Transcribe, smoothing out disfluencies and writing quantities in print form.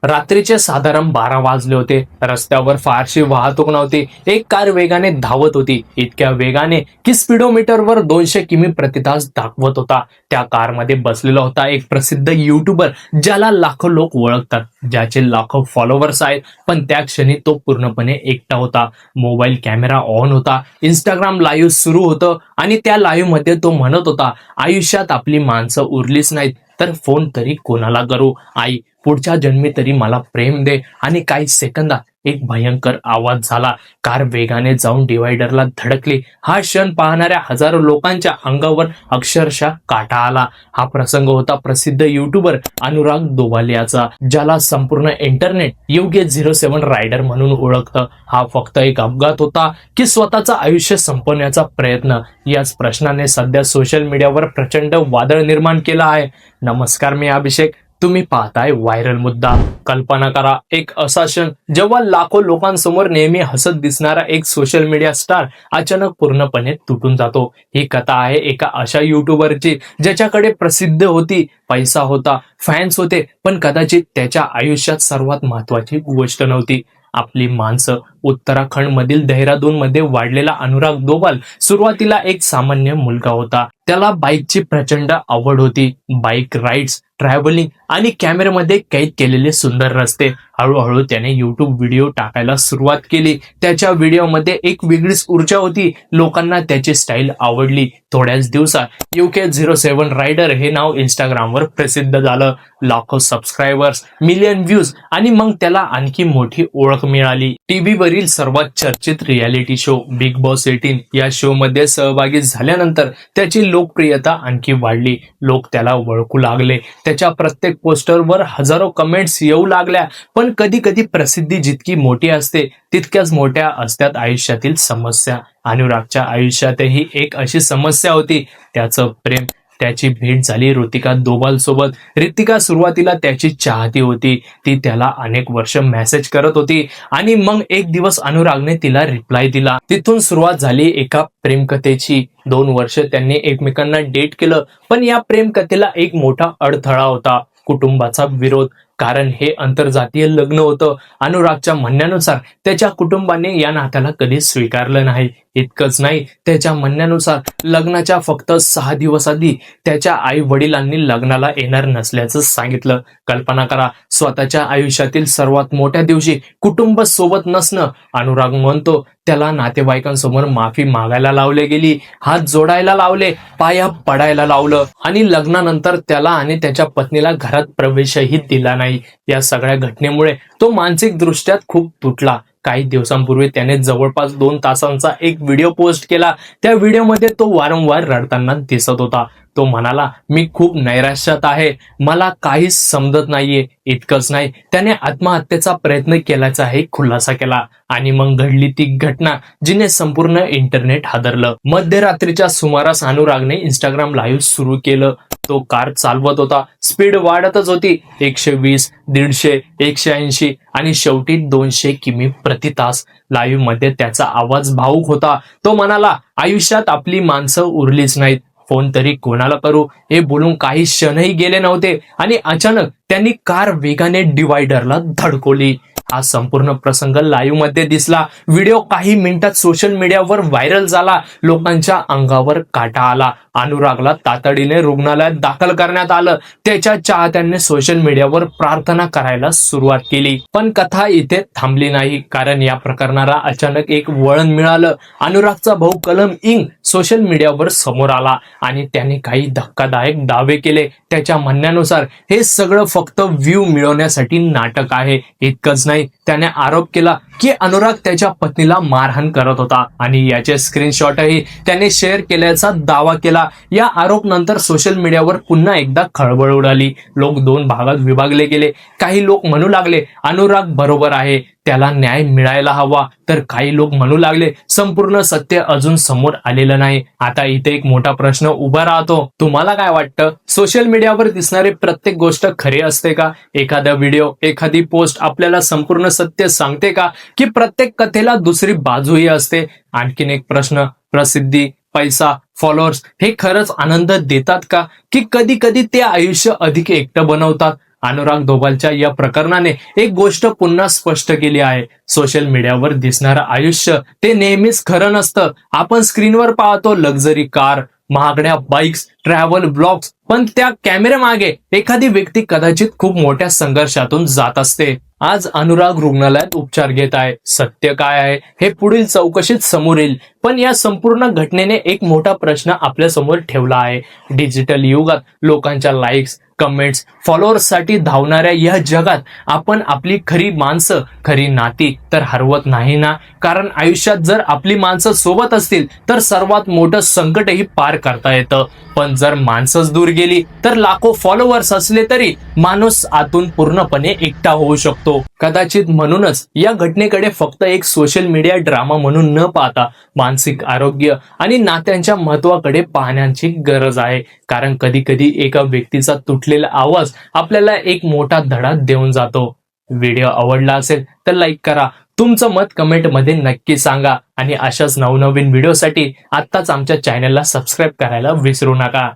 रात्रीचे साधारण 12 वाजले होते. रस्त्यावर फारशी वाहतूक नव्हती. एक कार वेगाने धावत होती, इतक्या वेगाने की स्पीडोमीटरवर 200 किमी प्रति तास दाखवत होता. त्या कारमध्ये बसलेला होता एक प्रसिद्ध युट्यूबर, ज्याला लाखो लोक ओळखतात, ज्याचे लाखो फॉलोअर्स आहेत. पण त्या क्षणी तो पूर्णपणे एकटा होता. मोबाईल कॅमेरा ऑन होता, इंस्टाग्राम लाईव्ह सुरू होतं आणि त्या लाईव्ह मध्ये तो म्हणत होता, आयुष्यात आपली माणसं उरलीच नाहीत तर फोन तरी कोणाला करू. आई, पुढच्या जन्मी तरी मला प्रेम दे. आणि काही सेकंदात एक भयंकर आवाज झाला. कार वेगाने जाऊन डिवायडरला धडकली. हा क्षण पाहणाऱ्या हजारो लोकांच्या अंगावर अक्षरशः काटा आला. हा प्रसंग होता प्रसिद्ध युट्यूबर अनुराग दोवालियाचा, ज्याला संपूर्ण इंटरनेट योग्य 07 रायडर म्हणून ओळखतं. हा फक्त एक अपघात होता की स्वतःचं आयुष्य संपवण्याचा प्रयत्न? याच प्रश्नाने सध्या सोशल मीडियावर प्रचंड वादळ निर्माण केलं आहे. नमस्कार, मी अभिषेक. तुम्ही पाहताय व्हायरल मुद्दा. कल्पना करा, एक असा क्षण जेव्हा लाखो लोकांसमोर नेहमी हसत दिसणारा एक सोशल मीडिया स्टार अचानक पूर्णपणे तुटून जातो. ही कथा आहे एका अशा युट्यूबरची, ज्याच्याकडे प्रसिद्ध होती, पैसा होता, फॅन्स होते, पण कदाचित त्याच्या आयुष्यात सर्वात महत्वाची गोष्ट नव्हती. आपली माणसं. उत्तराखंड मधील देहरादून मध्ये वाढलेला अनुराग दोवाल सुरुवातीला एक सामान्य मुलगा होता. त्याला बाईकची प्रचंड आवड होती. बाईक राईड्स, ट्रॅव्हलिंग आणि कॅमेऱ्यामध्ये कैद केलेले सुंदर रस्ते. हळूहळू त्याने युट्यूब व्हिडिओ टाकायला सुरुवात केली. त्याच्या व्हिडिओमध्ये एक वेगळीच ऊर्जा होती. लोकांना त्याची स्टाईल आवडली. थोड्याच दिवसात UK 07 रायडर हे नाव इंस्टाग्रामवर प्रसिद्ध झालं. लाखो सबस्क्रायबर्स, मिलियन व्ह्यूज आणि मग त्याला आणखी मोठी ओळख मिळाली. टीव्हीवरील सर्वात चर्चित रियालिटी शो बिग बॉस 18 या शो मध्ये सहभागी झाल्यानंतर त्याची लोकप्रियता आणखी वाढली. लोक त्याला ओळखू लागले. त्याच्या प्रत्येक पोस्टरवर हजारो कमेंट्स येऊ लागल्या. पण कधी कधी प्रसिद्धी जितकी मोठी असते तितक्याच मोठ्या असतात आयुष्यातील समस्या. अनुरागच्या आयुष्यातही एक अशी समस्या होती, त्याचं प्रेम. त्याची भेट झाली ऋतिका दोवाल सोबत. ऋतिका सुरुवातीला त्याची चाहती होती. ती त्याला अनेक वर्ष मेसेज करत होती आणि मग एक दिवस अनुरागने तिला रिप्लाय दिला. तिथून सुरुवात झाली एका प्रेमकथेची. 2 वर्ष त्यांनी एकमेकांना डेट केलं, पण या प्रेमकथेला एक मोठा अडथळा होता, कुटुंबाचा विरोध. कारण हे आंतरजातीय लग्न होतं. अनुरागच्या म्हणण्यानुसार त्याच्या कुटुंबाने या नात्याला कधी स्वीकारलं नाही. इतकंच नाही, त्याच्या म्हणण्यानुसार लग्नाच्या फक्त 6 दिवस आधी त्याच्या आई वडिलांनी लग्नाला येणार नसल्याचं सांगितलं. कल्पना करा, स्वतःच्या आयुष्यातील सर्वात मोठ्या दिवशी कुटुंब सोबत नसणं. अनुराग म्हणतो, त्याला नातेवाईकांसमोर माफी मागायला लावले गेली, हात जोडायला लावले, पाया पडायला लावलं आणि लग्नानंतर त्याला आणि त्याच्या पत्नीला घरात प्रवेशही दिला नाही. या सगळ्या घटनेमुळे तो मानसिक दृष्ट्या खूप तुटला. काही दिवसांपूर्वी त्याने जवळपास 2 तासांचा एक व्हिडिओ पोस्ट केला. त्या व्हिडिओमध्ये तो वारंवार रडताना दिसत होता. तो म्हणाला, मी खूप नैराश्यात आहे, मला काहीच समजत नाहीये. इतकंच नाही, त्याने आत्महत्येचा प्रयत्न केल्याचाही खुलासा केला. आणि मग घडली ती घटना जिने संपूर्ण इंटरनेट हादरलं. मध्यरात्रीच्या सुमारास अनुरागने इंस्टाग्राम लाईव्ह सुरू केलं. तो कार चालवत होता. स्पीड वाढतच होती. 120, 150, 180 आणि शेवटी 200 किमी प्रति तास. लाईव्ह मध्ये त्याचा आवाज भावुक होता. तो म्हणाला, आयुष्यात आपली माणसं उरलीच नाहीत, फोन तरी कोणाला करू. हे बोलून काही क्षणही गेले नव्हते आणि अचानक त्यांनी कार वेगाने डिवायडरला धडकवली. हा संपूर्ण प्रसंग लाईव्ह मध्ये दिसला. व्हिडिओ काही मिनिटात सोशल मीडियावर व्हायरल झाला. लोकांच्या अंगावर काटा आला. अनुरागला तातडीने रुग्णालयात दाखल करण्यात आलं. त्याच्या चाहत्यांनी सोशल मीडियावर प्रार्थना करायला सुरुवात केली. पण कथा इथे थांबली नाही, कारण या प्रकरणाला अचानक एक वळण मिळालं. अनुरागचा भाऊ कलम इंग सोशल मीडियावर समोर आला आणि त्याने काही धक्कादायक दावे केले. त्याच्या म्हणण्यानुसार हे सगळं फक्त व्ह्यू मिळवण्यासाठी नाटक आहे. इतकंच नाही, त्याने आरोप केला की अनुराग त्याच्या पत्नीला मारहाण करत होता आणि याचे स्क्रीनशॉटही त्याने शेअर केल्याचा दावा केला. या आरोप नंतर सोशल मीडियावर पुन्हा एकदा खळबळ उडाली. लोक 2 भागात विभागले गेले. काही लोक म्हणू लागले, अनुराग बरोबर आहे, त्याला न्याय मिळायला हवा. तर काही लोक म्हणू लागले, संपूर्ण सत्य अजून समोर आलेलं नाही. आता इथे एक मोठा प्रश्न उभा राहतो. तुम्हाला काय वाटतं? सोशल मीडियावर दिसणारी प्रत्येक गोष्ट खरी असते का? एखादा व्हिडिओ, एखादी पोस्ट आपल्याला संपूर्ण सत्य सांगते का? की प्रत्येक कथेला दुसरी बाजूही असते? आणखीन एक प्रश्न, प्रसिद्धी, पैसा, फॉलोअर्स हे खरंच आनंद देतात का? की कधी कधी ते आयुष्य अधिक एकटं बनवतात? अनुराग धोबालच्या या प्रकरणाने एक गोष्ट पुन्हा स्पष्ट केली आहे. सोशल मीडियावर दिसणारं आयुष्य ते नेहमीच खरं नसतं. आपण स्क्रीनवर पाहतो लक्झरी कार, महागड्या बाईक्स, ट्रॅव्हल ब्लॉग्स, पण त्या कॅमेऱ्यामागे एखादी व्यक्ती कदाचित खूप मोठ्या संघर्षातून जात असते. आज अनुराग रुग्णालयात उपचार घेत आहे. सत्य काय आहे हे पुढील चौकशीत समोर येईल. पण या संपूर्ण घटनेने एक मोठा प्रश्न आपल्या समोर ठेवला आहे. डिजिटल युगात लोकांच्या लाईक्स, कमेंट्स, फॉलोअर्ससाठी धावणाऱ्या या जगात आपण आपली खरी माणसं, खरी नाती तर हरवत नाही ना? कारण आयुष्यात जर आपली माणसं सोबत असतील तर सर्वात मोठं संकटही पार करता येतं. पण जर माणसंच दूर गेली तर लाखो फॉलोअर्स असले तरी माणूस आतून पूर्णपणे एकटा होऊ शकतो. कदाचित म्हणूनच या घटनेकडे फक्त एक सोशल मीडिया ड्रामा म्हणून न पाहता मानसिक आरोग्य आणि नात्यांच्या महत्वाकडे पाहण्याची गरज आहे. कारण कधी कधी एका व्यक्तीचा तुटलेला आवाज आपल्याला एक मोठा धडा देऊन जातो. व्हिडिओ आवडला असेल तर लाईक करा. तुमचं मत कमेंटमध्ये नक्की सांगा आणि अशाच नवनवीन व्हिडिओसाठी आत्ताच आमच्या चॅनलला सबस्क्राईब करायला विसरू नका.